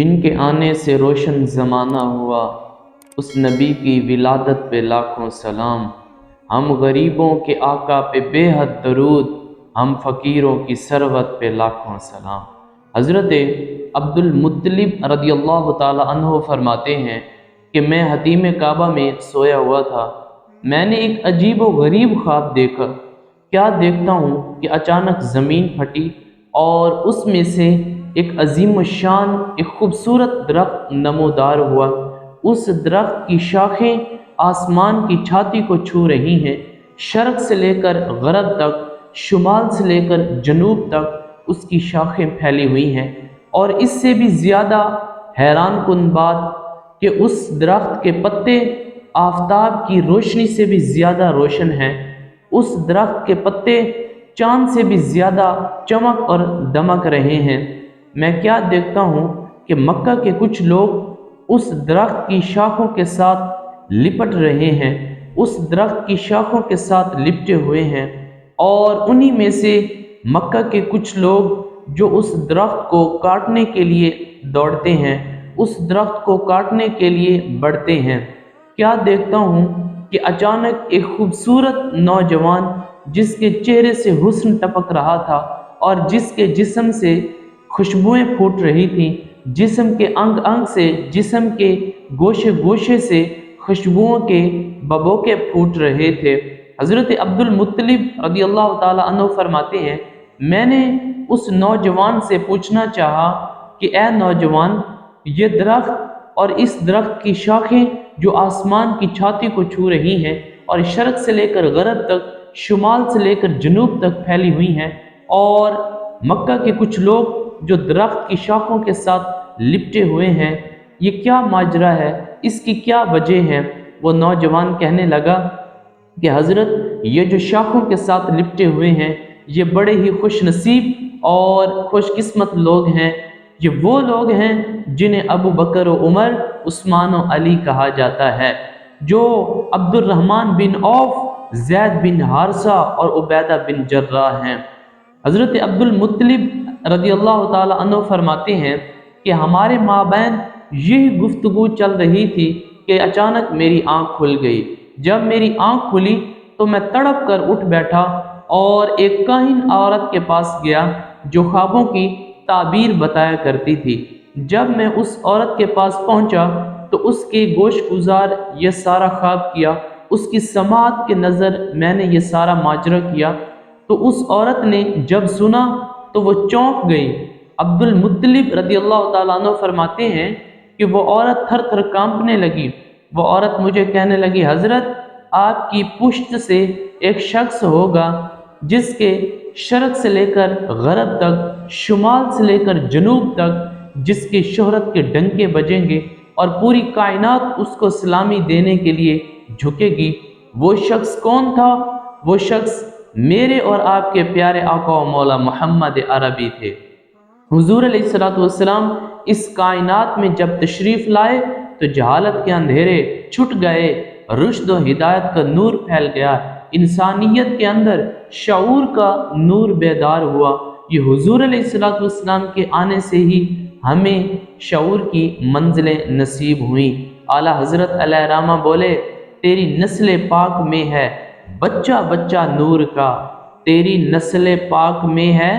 جن کے آنے سے روشن زمانہ ہوا، اس نبی کی ولادت پہ لاکھوں سلام۔ ہم غریبوں کے آقا پہ بے حد درود، ہم فقیروں کی ثروت پہ لاکھوں سلام۔ حضرت عبد المطلب رضی اللہ تعالی عنہ فرماتے ہیں کہ میں حتیم کعبہ میں سویا ہوا تھا، میں نے ایک عجیب و غریب خواب دیکھا۔ کیا دیکھتا ہوں کہ اچانک زمین پھٹی اور اس میں سے ایک عظیم الشان ایک خوبصورت درخت نمودار ہوا۔ اس درخت کی شاخیں آسمان کی چھاتی کو چھو رہی ہیں، شرق سے لے کر غرب تک، شمال سے لے کر جنوب تک اس کی شاخیں پھیلی ہوئی ہیں۔ اور اس سے بھی زیادہ حیران کن بات کہ اس درخت کے پتے آفتاب کی روشنی سے بھی زیادہ روشن ہیں، اس درخت کے پتے چاند سے بھی زیادہ چمک اور دمک رہے ہیں۔ میں کیا دیکھتا ہوں کہ مکہ کے کچھ لوگ اس درخت کی شاخوں کے ساتھ لپٹ رہے ہیں، اس درخت کی شاخوں کے ساتھ لپٹے ہوئے ہیں، اور انہی میں سے مکہ کے کچھ لوگ جو اس درخت کو کاٹنے کے لیے دوڑتے ہیں، اس درخت کو کاٹنے کے لیے بڑھتے ہیں۔ کیا دیکھتا ہوں کہ اچانک ایک خوبصورت نوجوان جس کے چہرے سے حسن ٹپک رہا تھا اور جس کے جسم سے خوشبوئیں پھوٹ رہی تھیں، جسم کے انگ انگ سے، جسم کے گوشے گوشے سے خوشبوؤں کے ببوکے پھوٹ رہے تھے۔ حضرت عبد المطلب رضی اللہ تعالی عنہ فرماتے ہیں میں نے اس نوجوان سے پوچھنا چاہا کہ اے نوجوان، یہ درخت اور اس درخت کی شاخیں جو آسمان کی چھاتی کو چھو رہی ہیں اور شرق سے لے کر غرب تک، شمال سے لے کر جنوب تک پھیلی ہوئی ہیں، اور مکہ کے کچھ لوگ جو درخت کی شاخوں کے ساتھ لپٹے ہوئے ہیں، یہ کیا ماجرا ہے، اس کی کیا وجہ ہے؟ وہ نوجوان کہنے لگا کہ حضرت، یہ جو شاخوں کے ساتھ لپٹے ہوئے ہیں یہ بڑے ہی خوش نصیب اور خوش قسمت لوگ ہیں، یہ وہ لوگ ہیں جنہیں ابو بکر و عمر، عثمان و علی کہا جاتا ہے، جو عبد الرحمن بن عوف، زید بن حارثہ اور عبیدہ بن جراح ہیں۔ حضرت عبد المطلب رضی اللہ تعالی عنہ فرماتے ہیں کہ ہمارے مابین یہی گفتگو چل رہی تھی کہ اچانک میری آنکھ کھل گئی۔ جب میری آنکھ کھلی تو میں تڑپ کر اٹھ بیٹھا اور ایک کاہن عورت کے پاس گیا جو خوابوں کی تعبیر بتایا کرتی تھی۔ جب میں اس عورت کے پاس پہنچا تو اس کے گوش گزار یہ سارا خواب کیا، اس کی سماعت کے نظر میں نے یہ سارا ماجرا کیا، تو اس عورت نے جب سنا تو وہ چونک گئی۔ عبد المطلب رضی اللہ تعالیٰ عنہ فرماتے ہیں کہ وہ عورت تھر تھر کانپنے لگی۔ وہ عورت مجھے کہنے لگی، حضرت، آپ کی پشت سے ایک شخص ہوگا جس کے شرق سے لے کر غرب تک، شمال سے لے کر جنوب تک جس کی شہرت کے ڈنکے بجیں گے اور پوری کائنات اس کو سلامی دینے کے لیے جھکے گی۔ وہ شخص کون تھا؟ وہ شخص میرے اور آپ کے پیارے آقا و مولا محمد عربی تھے۔ حضور علیہ الصلوۃ والسلام اس کائنات میں جب تشریف لائے تو جہالت کے اندھیرے چھٹ گئے، رشد و ہدایت کا نور پھیل گیا، انسانیت کے اندر شعور کا نور بیدار ہوا۔ یہ حضور علیہ الصلوۃ والسلام کے آنے سے ہی ہمیں شعور کی منزلیں نصیب ہوئیں۔ اعلیٰ حضرت علیہ رحمہ بولے، تیری نسل پاک میں ہے بچہ بچہ نور کا، تیری نسل پاک میں ہے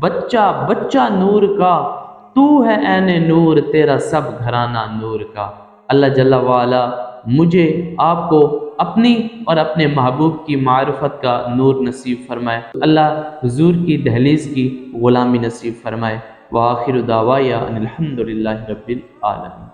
بچہ بچہ نور کا، تو ہے عین نور، تیرا سب گھرانہ نور کا۔ اللہ جل وعلا مجھے آپ کو اپنی اور اپنے محبوب کی معرفت کا نور نصیب فرمائے، اللہ حضور کی دہلیز کی غلامی نصیب فرمائے۔ وآخر دعوایا ان الحمد للہ رب العالمین۔